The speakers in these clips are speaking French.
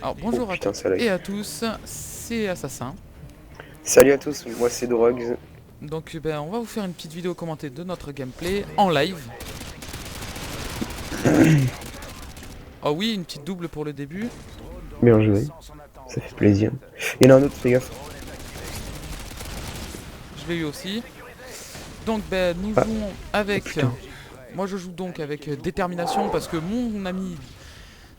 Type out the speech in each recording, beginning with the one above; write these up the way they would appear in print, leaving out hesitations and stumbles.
Alors bonjour à Putain, toutes ça lag. et à tous, c'est Assassin. Salut à tous, moi c'est Drogs. Donc on va vous faire une petite vidéo commentée de notre gameplay en live. Oh oui, une petite double pour le début. Bien joué, ça fait plaisir. Il y en a un autre, fais gaffe. Je l'ai eu aussi. Donc nous Ah, jouons oh, avec... putain. Moi je joue donc avec détermination parce que mon ami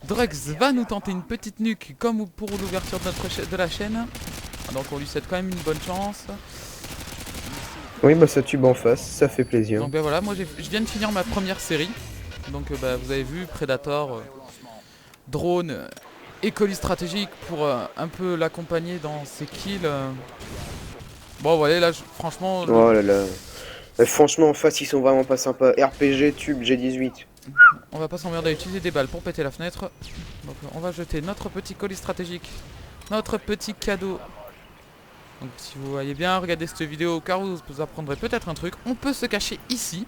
Drugs va nous tenter une petite nuque comme pour l'ouverture de la chaîne. Donc on lui souhaite quand même une bonne chance. Oui, bah ça tube en face, ça fait plaisir. Donc voilà, moi je viens de finir ma première série. Donc vous avez vu, Predator, drone et colis stratégique pour un peu l'accompagner dans ses kills. Bon voilà, là franchement, Oh là là. Franchement, en face, ils sont vraiment pas sympas. RPG, tube, G18. on va pas s'emmerder à utiliser des balles pour péter la fenêtre. Donc on va jeter notre petit colis stratégique, notre petit cadeau. Donc si vous voyez bien, regardez cette vidéo car vous apprendrez peut-être un truc. On peut se cacher ici.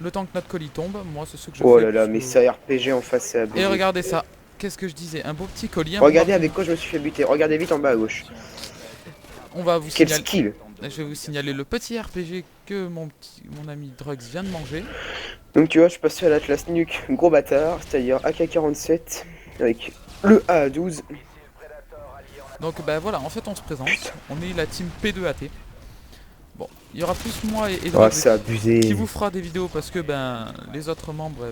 Le temps que notre colis tombe, moi c'est ce que je Oh fais. là là, mais Puisque... ça RPG en face, c'est Et abusé. regardez ça, qu'est-ce que je disais, un beau petit colis, un bon Regardez marqueur. avec quoi je me suis fait buter. Regardez vite en bas à gauche. On va vous Quel signaler... skill. Je vais vous signaler le petit RPG que mon ami Drugs vient de manger. Donc tu vois, je passe à l'Atlas Nuke, gros bâtard, c'est-à-dire AK-47 avec le A12. Donc voilà, en fait on se présente, on est la team P2AT. Bon, il y aura plus moi et Oh, Drugs c'est abusé. qui vous fera des vidéos parce que les autres membres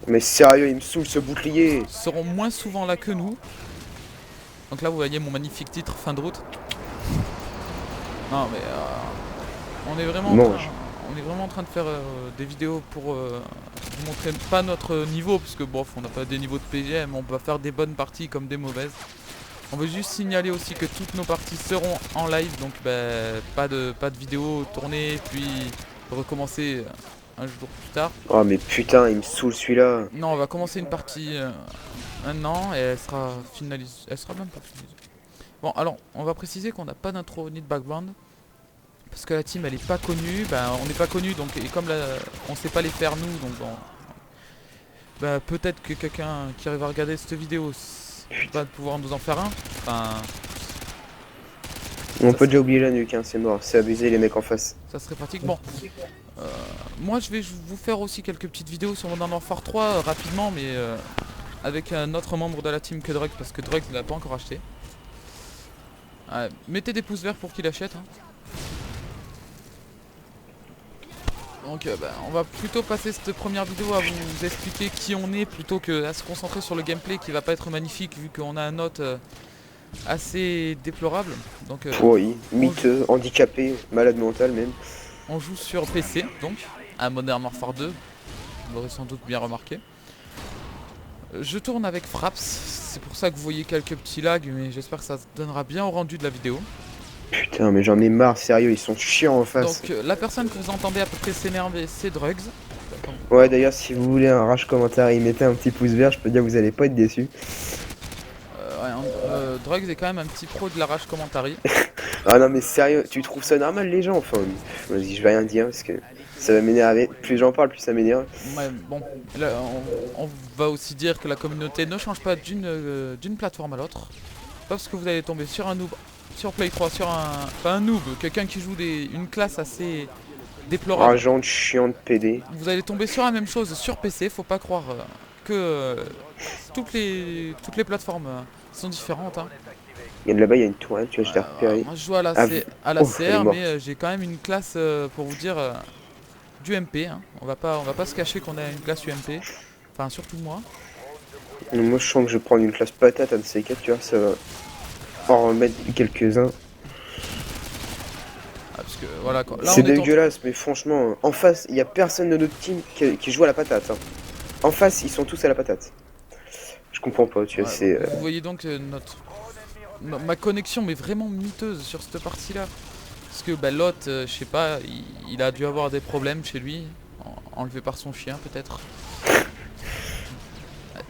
Mais sérieux, il me saoule ce bouclier. seront moins souvent là que nous. Donc là vous voyez mon magnifique titre fin de route. Non mais on est vraiment Mange. en train de faire des vidéos pour vous montrer pas notre niveau parce que bof on n'a pas des niveaux de PGM, on va faire des bonnes parties comme des mauvaises. On veut juste signaler aussi que toutes nos parties seront en live, donc pas de vidéo tournée puis recommencer un jour plus tard. Oh mais putain, il me saoule celui-là. Non, on va commencer une partie maintenant et elle sera finalisée. Elle sera même pas finalisée. Bon, alors, on va préciser qu'on n'a pas d'intro ni de background. Parce que la team elle est pas connue, on n'est pas connu donc et comme on sait pas les faire nous donc peut-être que quelqu'un qui arrive à regarder cette vidéo va pouvoir nous en faire un. Enfin, On ça, peut déjà oublier la nuque, hein, c'est mort, c'est abusé les mecs en face. ça serait pratique. Bon, moi je vais vous faire aussi quelques petites vidéos sur Modern Warfare 3 rapidement, mais avec un autre membre de la team que Drugs parce que Drugs ne l'a pas encore acheté. Mettez des pouces verts pour qu'il achète. Hein. Donc on va plutôt passer cette première vidéo à vous expliquer qui on est plutôt que à se concentrer sur le gameplay qui va pas être magnifique vu qu'on a un note assez déplorable. Donc Oui, miteux, handicapé, malade mental même. on joue sur PC donc à Modern Warfare 2, vous l'aurez sans doute bien remarqué. Je tourne avec Fraps, c'est pour ça que vous voyez quelques petits lags mais j'espère que ça se donnera bien au rendu de la vidéo. Putain, mais j'en ai marre, sérieux, ils sont chiants en face. Donc la personne que vous entendez à peu près s'énerver c'est Drugs. Ouais, d'ailleurs, si vous voulez un rage commentaire et mettez un petit pouce vert, je peux dire que vous allez pas être déçus. Drugs est quand même un petit pro de la rage commentary. Ah non, mais sérieux, tu trouves ça normal les gens? Enfin, vas-y, je vais rien dire parce que ça va m'énerver. Plus j'en parle, plus ça m'énerve. Ouais, bon, là, on va aussi dire que la communauté ne change pas d'une plateforme à l'autre. Pas parce que vous allez tomber sur un noob, sur Play 3, sur un noob, quelqu'un qui joue une classe assez déplorable. Rageante, chiante, PD. Vous allez tomber sur la même chose sur PC, faut pas croire que toutes les plateformes sont différentes. Hein. Et là-bas, il y a une tourelle, tu vois, je l'ai repéré. Moi je joue à la, Ah, à la oh, elle est CR, morte. mais j'ai quand même une classe pour vous dire du MP. Hein. On va pas se cacher qu'on a une classe UMP. Enfin, surtout moi. Moi, je sens que je vais prendre une classe patate, un de ces quatre, tu vois, ça va en remettre quelques-uns. Parce que voilà quoi. Là, C'est on est dégueulasse, mais franchement, en face, il y a personne de notre team qui joue à la patate. Hein. En face, ils sont tous à la patate. Je comprends pas, tu vois, c'est... Vous voyez donc ma connexion mais vraiment miteuse sur cette partie là. Parce que l'autre, je sais pas, il a dû avoir des problèmes chez lui. Enlevé par son chien peut-être.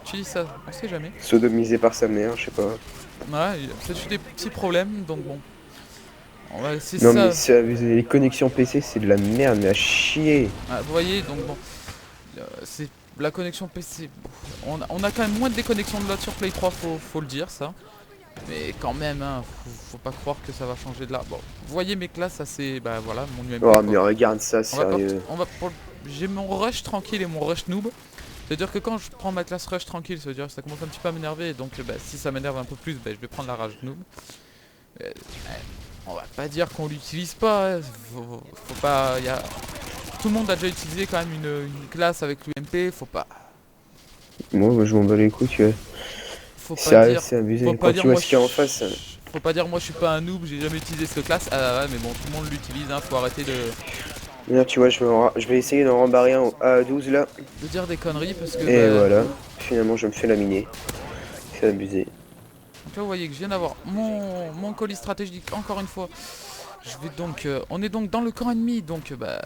Tu dis ça, on sait jamais. Sodomisé par sa mère, je sais pas. Ouais, il a peut-être eu des petits problèmes donc bon. On va essayer Non ça. mais c'est abusé, les connexions PC c'est de la merde mais à chier. Vous voyez donc bon. la connexion PC, on a quand même moins de déconnexion de load sur Play 3, faut le dire ça. Mais quand même, hein, faut pas croire que ça va changer de là. Bon, vous voyez mes classes, assez, bah voilà, mon UMP Oh quoi. mais regarde ça, On va pas, sérieux. j'ai mon rush tranquille et mon rush noob. C'est-à-dire que quand je prends ma classe rush tranquille, ça veut dire que ça commence un petit peu à m'énerver. Donc bah, si ça m'énerve un peu plus, bah, je vais prendre la rage noob. On va pas dire qu'on l'utilise pas. Hein. Faut pas. Tout le monde a déjà utilisé quand même une classe avec l'UMP. Moi je m'en bats les couilles, tu vois. Faut pas Sérieux, dire. c'est abusé. Faut pas Quand dire tu vois moi. ce qu'il y a en face. Faut pas dire moi je suis pas un noob, j'ai jamais utilisé cette classe. Ah ouais, mais bon, tout le monde l'utilise. Hein, faut arrêter Là, tu vois, je vais essayer d'en rembarrer un au A12 là. de dire des conneries parce que. Et Bah, voilà. Finalement, je me fais laminer. C'est abusé. donc là, vous voyez que je viens d'avoir mon colis stratégique encore une fois. Je vais donc, on est donc dans le camp ennemi, donc bah,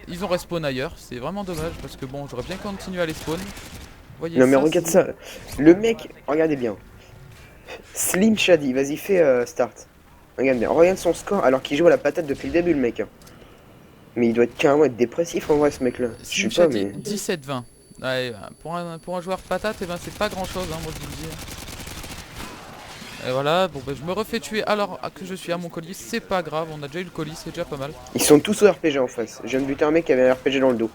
ils ont respawn ailleurs. C'est vraiment dommage parce que bon, j'aurais bien continué à les spawn. Vous voyez Non mais ça, regarde ça. Le mec, regardez bien. Slim Shady, vas-y fais start. Regarde bien, regarde son score alors qu'il joue à la patate depuis le début le mec. Hein. Mais il doit être carrément être dépressif en vrai ce mec là. Je sais pas mais... 17-20. Ouais, pour un joueur patate, eh ben, c'est pas grand chose, hein, moi je vous le dis. Et voilà, bon bah, je me refais tuer alors que je suis à mon colis, c'est pas grave, on a déjà eu le colis, c'est déjà pas mal. Ils sont tous au RPG en face. Je viens de buter un mec qui avait un RPG dans le dos.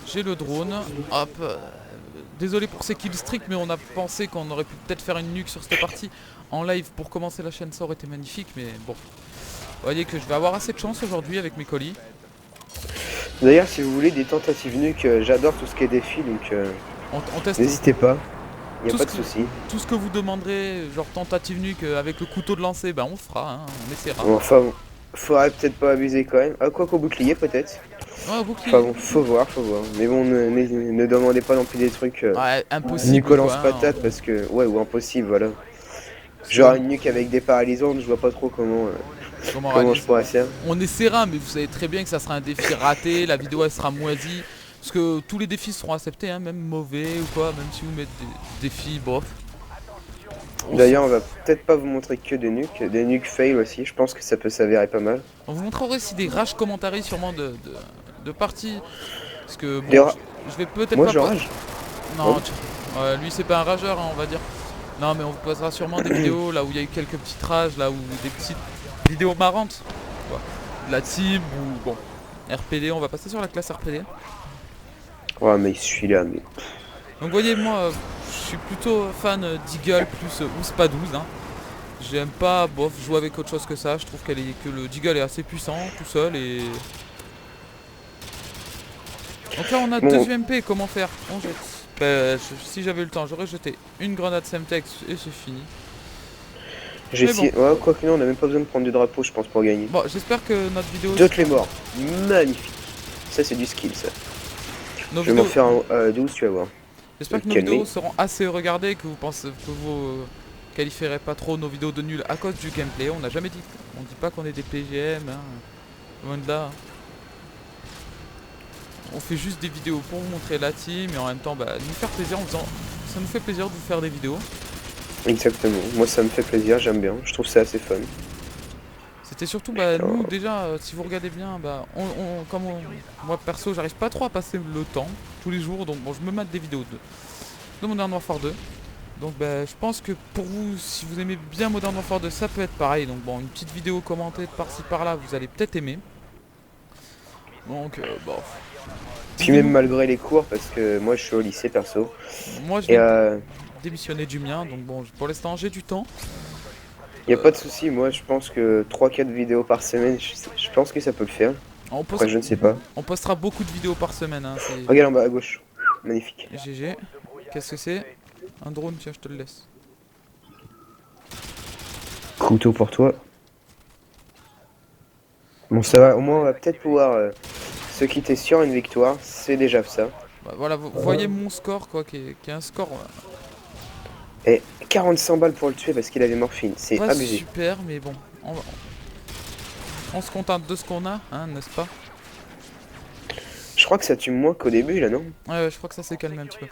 J'ai le drone, hop. Désolé pour ces killstreaks, mais on a pensé qu'on aurait pu peut-être faire une nuke sur cette partie en live pour commencer la chaîne, ça aurait été magnifique, mais bon. Vous voyez que je vais avoir assez de chance aujourd'hui avec mes colis. D'ailleurs si vous voulez des tentatives nuques, j'adore tout ce qui est défi donc On teste n'hésitez pas. Y a Tout pas ce de que- soucis. tout ce que vous demanderez, genre tentative nuque avec le couteau de lancer, bah on fera, hein, on essaiera. Bon, enfin bon. Faudrait peut-être pas abuser quand même. Ah quoi qu'au bouclier peut-être. Ouais, bouclier. Enfin bon, faut voir, faut voir. Mais bon, ne demandez pas non plus des trucs Ouais, impossible. Nicolas Quoi, hein. patate parce que... Ouais, ou impossible, voilà. Genre une nuque avec des paralysantes, je vois pas trop comment Comment je réaliser. pourrais faire. On essaiera, mais vous savez très bien que ça sera un défi raté, la vidéo elle sera moisie. Parce que tous les défis seront acceptés, hein, même mauvais ou quoi, même si vous mettez des défis, bof. D'ailleurs, on va peut-être pas vous montrer que des nuques fail aussi, je pense que ça peut s'avérer pas mal. On vous montrera aussi des rages commentaires sûrement de parties. Parce que bon, Des ra- je vais peut-être Moi pas... je rage. Non, Oh. lui c'est pas un rageur, hein, on va dire. Non, mais on vous posera sûrement des vidéos là où il y a eu quelques petites rages, là où des petites vidéos marrantes. Quoi. De la team ou bon. RPD, on va passer sur la classe RPD. Ouais mais je suis là, mais... Donc vous voyez, moi je suis plutôt fan d'Eagle plus Ouspa12. Hein. J'aime pas bof jouer avec autre chose que ça. Je trouve que le Deagle est assez puissant tout seul et. Donc là on a Bon. 2 UMP, comment faire? On jette. Bah, si j'avais eu le temps, j'aurais jeté une grenade Semtex et c'est fini. J'ai Mais essayé... Ouais, quoi que non, on a même pas besoin de prendre du drapeau, je pense, pour gagner. Bon, j'espère que notre vidéo. Deux clés morts. Magnifique. Ça c'est du skill ça. Nos Je vais m'en vidéos- faire un 12, tu vas voir. J'espère que nos Calmer. vidéos seront assez regardées, que vous pensez que vous qualifierez pas trop nos vidéos de nul à cause du gameplay. On n'a jamais dit, on dit pas qu'on est des PGM, hein. Loin de là. On fait juste des vidéos pour vous montrer la team et en même temps bah, nous faire plaisir en faisant. Ça nous fait plaisir de vous faire des vidéos. Exactement. Moi ça me fait plaisir, j'aime bien. Je trouve ça assez fun. C'était surtout bah, nous déjà, si vous regardez bien, bah, moi perso j'arrive pas trop à passer le temps tous les jours, donc bon je me mate des vidéos de Modern Warfare 2. Donc bah, je pense que pour vous, si vous aimez bien Modern Warfare 2, ça peut être pareil. Donc bon, une petite vidéo commentée par-ci par-là, vous allez peut-être aimer. Donc bon. Puis même malgré les cours, parce que moi je suis au lycée perso. Moi je Et vais démissionner du mien, donc bon, pour l'instant j'ai du temps. y a pas de souci, moi je pense que 3-4 vidéos par semaine, je pense que ça peut le faire. Après je ne sais pas. On postera beaucoup de vidéos par semaine. Hein, Regarde en bas à gauche. Magnifique. GG. Qu'est-ce que c'est? Un drone, tiens, je te le laisse. Couteau pour toi. Bon ça va, au moins on va peut-être pouvoir se quitter sur une victoire, c'est déjà ça. Bah, voilà, vous voyez mon score quoi, qui est un score Et 45 balles pour le tuer parce qu'il avait morphine, c'est pas abusé. super, mais bon, on se contente de ce qu'on a, hein, n'est-ce pas? Je crois que ça tue moins qu'au début là, non? Ouais, je crois que ça s'est calmé un petit peu.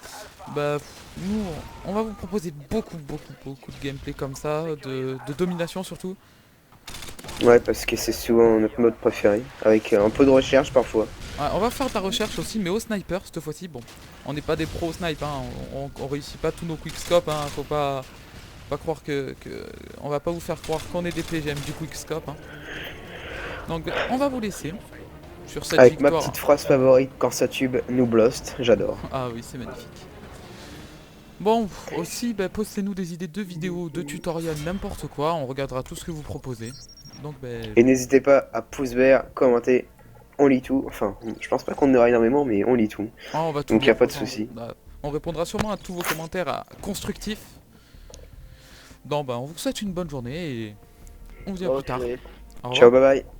Bah, nous, on va vous proposer beaucoup de gameplay comme ça, de domination surtout. Ouais, parce que c'est souvent notre mode préféré, avec un peu de recherche parfois. Ouais, on va faire de la recherche aussi, mais au sniper cette fois-ci. Bon, on n'est pas des pros au snipe, hein. On réussit pas tous nos quickscopes, hein. Faut pas croire on va pas vous faire croire qu'on est des PGM du quickscope, hein. Donc on va vous laisser sur cette Avec ma victoire. petite phrase favorite quand ça tube, nous lost, j'adore. Ah oui, c'est magnifique. Bon, aussi, bah, postez-nous des idées de vidéos, de tutoriels, n'importe quoi. On regardera tout ce que vous proposez. Donc, Et n'hésitez pas à pouce vert, commenter, on lit tout. Enfin, je pense pas qu'on en aura énormément, mais on lit tout. on va tout Donc y a lire. pas de souci. On répondra sûrement à tous vos commentaires constructifs. Donc, bah, on vous souhaite une bonne journée et on vous dit à plus tard. Ok. Au revoir. Ciao, bye bye.